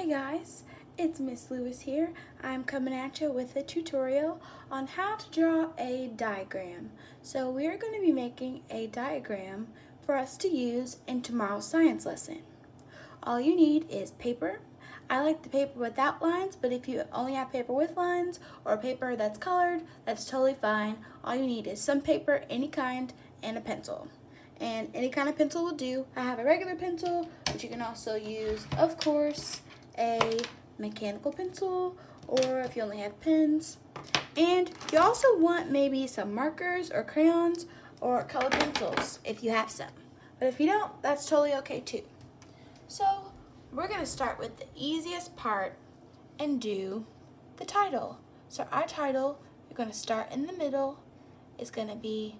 Hey guys, it's Miss Lewis here. I'm coming at you with a tutorial on how to draw a diagram. So we're going to be making a diagram for us to use in tomorrow's science lesson. All you need is paper. I like the paper without lines, but if you only have paper with lines or paper that's colored, that's totally fine. All you need is some paper, any kind, and a pencil. And any kind of pencil will do. I have a regular pencil, but you can also use, of course, a mechanical pencil, or if you only have pens. And you also want maybe some markers or crayons or colored pencils if you have some. But if you don't, that's totally okay too. So we're going to start with the easiest part and do the title. So our title, you're going to start in the middle. It's going to be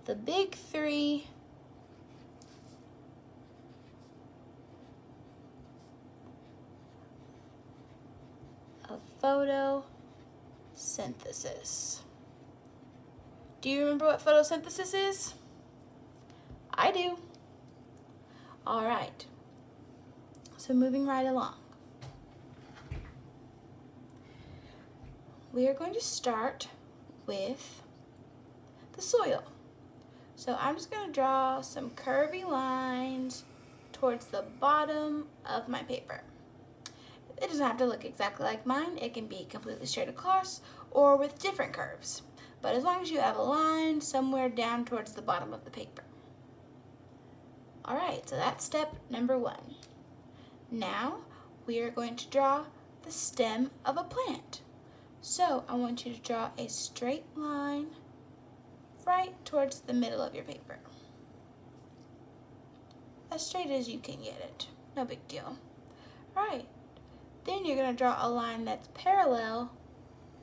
the big three of photosynthesis. Do you remember what photosynthesis is? I do. All right. So moving right along. We are going to start with the soil. So I'm just going to draw some curvy lines towards the bottom of my paper. It doesn't have to look exactly like mine. It can be completely straight across or with different curves. But as long as you have a line somewhere down towards the bottom of the paper. All right, so that's step number 1. Now we are going to draw the stem of a plant. So I want you to draw a straight line right towards the middle of your paper. As straight as you can get it. No big deal. All right. Then you're going to draw a line that's parallel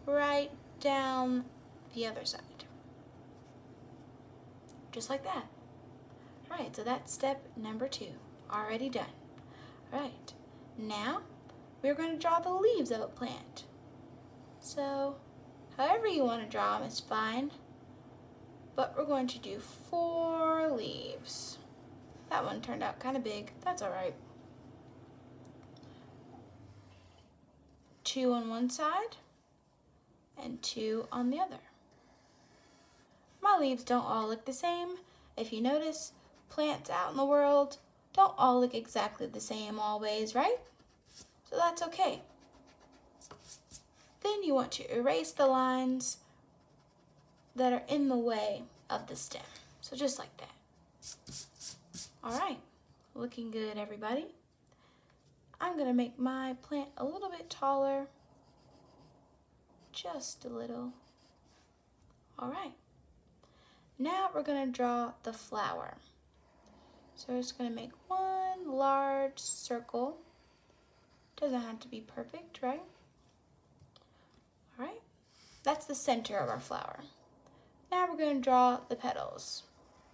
right down the other side. Just like that. All right, so that's step number 2. Already done. All right. Now we're going to draw the leaves of a plant. So however you want to draw them is fine. But we're going to do 4 leaves. That one turned out kind of big. That's all right. 2 on one side and 2 on the other. My leaves don't all look the same. If you notice, plants out in the world don't all look exactly the same always, right? So that's okay. Then you want to erase the lines that are in the way of the stem. So just like that. All right, looking good, everybody. I'm gonna make my plant a little bit taller, just a little. All right, now we're gonna draw the flower. So we're just gonna make one large circle. Doesn't have to be perfect, right? All right, that's the center of our flower. Now we're gonna draw the petals.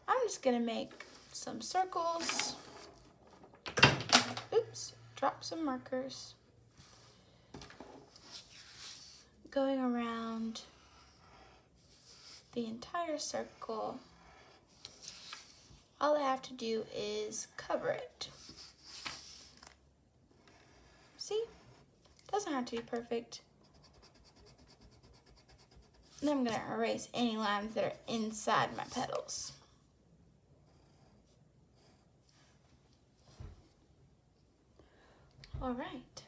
I'm just gonna make some circles. Oops, drop some markers. Going around the entire circle. All I have to do is cover it. See? Doesn't have to be perfect. And I'm going to erase any lines that are inside my petals. All right.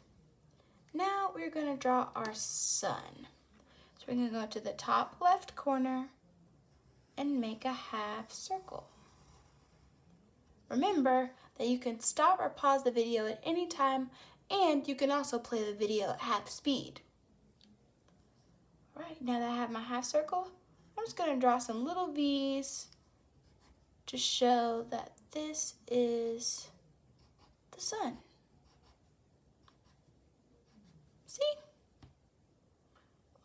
Now we're going to draw our sun. So we're going to go to the top left corner and make a half circle. Remember that you can stop or pause the video at any time, and you can also play the video at half speed. All right, now that I have my half circle, I'm just going to draw some little V's to show that this is the sun. See?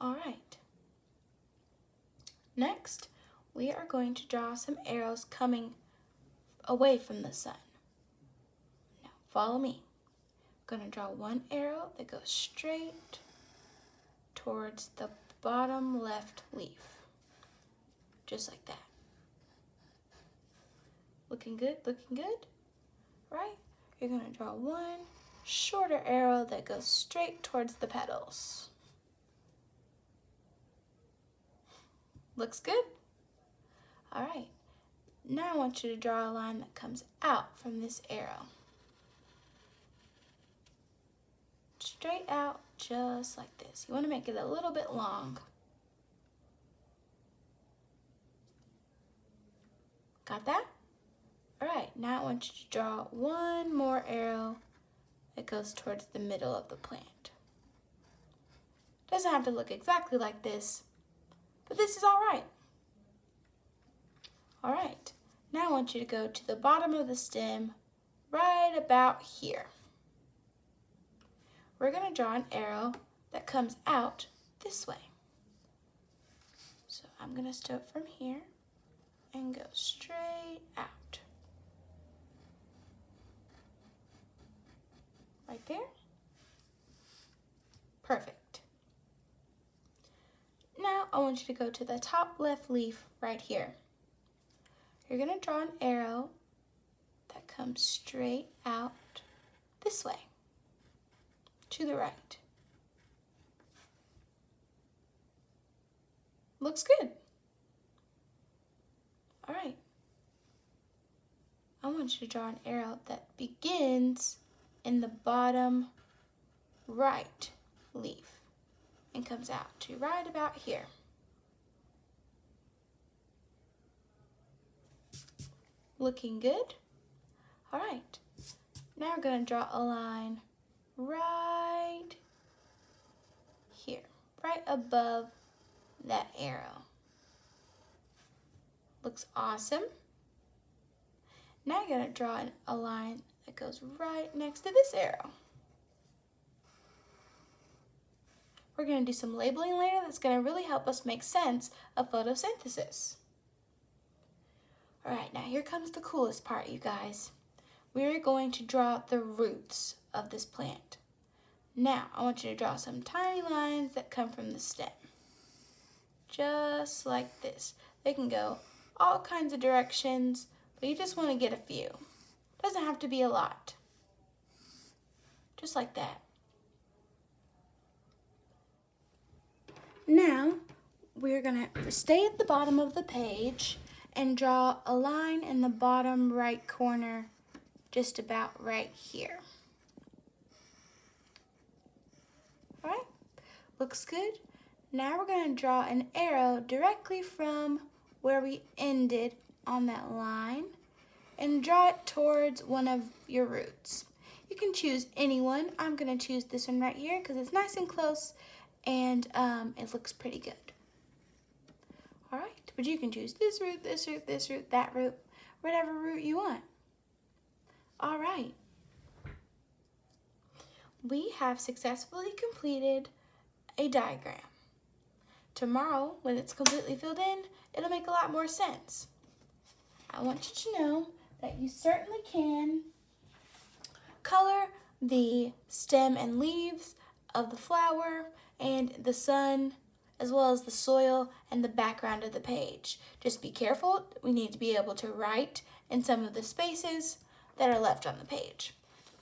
All right. Next, we are going to draw some arrows coming away from the sun. Now, follow me. I'm going to draw one arrow that goes straight towards the bottom left leaf. Just like that. Looking good, looking good, right? you're going to draw one shorter arrow that goes straight towards the petals. Looks good? All right, now I want you to draw a line that comes out from this arrow. Straight out, just like this. You want to make it a little bit long. Got that? All right, now I want you to draw one more arrow that goes towards the middle of the plant. Doesn't have to look exactly like this, but this is all right. All right, now I want you to go to the bottom of the stem right about here. We're going to draw an arrow that comes out this way. So I'm going to start from here and go straight out. Right there. Perfect. Now I want you to go to the top left leaf right here. You're going to draw an arrow that comes straight out this way, to the right. Looks good. All right. I want you to draw an arrow that begins in the bottom right leaf and comes out to right about here. Looking good? All right. Now we're going to draw a line right here, right above that arrow. Looks awesome. Now you're going to draw a line that goes right next to this arrow. We're going to do some labeling later that's going to really help us make sense of photosynthesis. All right, now here comes the coolest part, you guys. We're going to draw the roots of this plant. Now, I want you to draw some tiny lines that come from the stem. Just like this. They can go all kinds of directions, but you just want to get a few. Doesn't have to be a lot. Just like that. Now, we're going to stay at the bottom of the page and draw a line in the bottom right corner, just about right here. All right, looks good. Now we're going to draw an arrow directly from where we ended on that line and draw it towards one of your roots. You can choose any one. I'm going to choose this one right here because it's nice and close and it looks pretty good. All right, but you can choose this root, this root, this root, that root, whatever root you want. All right. We have successfully completed a diagram. Tomorrow, when it's completely filled in, it'll make a lot more sense. I want you to know that you certainly can color the stem and leaves of the flower and the sun, as well as the soil and the background of the page. Just be careful. We need to be able to write in some of the spaces that are left on the page.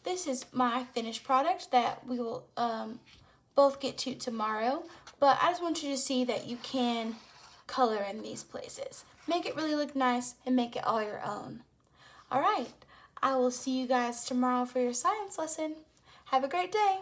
This is my finished product that we will both get to tomorrow, but I just want you to see that you can color in these places. Make it really look nice and make it all your own. All right, I will see you guys tomorrow for your science lesson. Have a great day.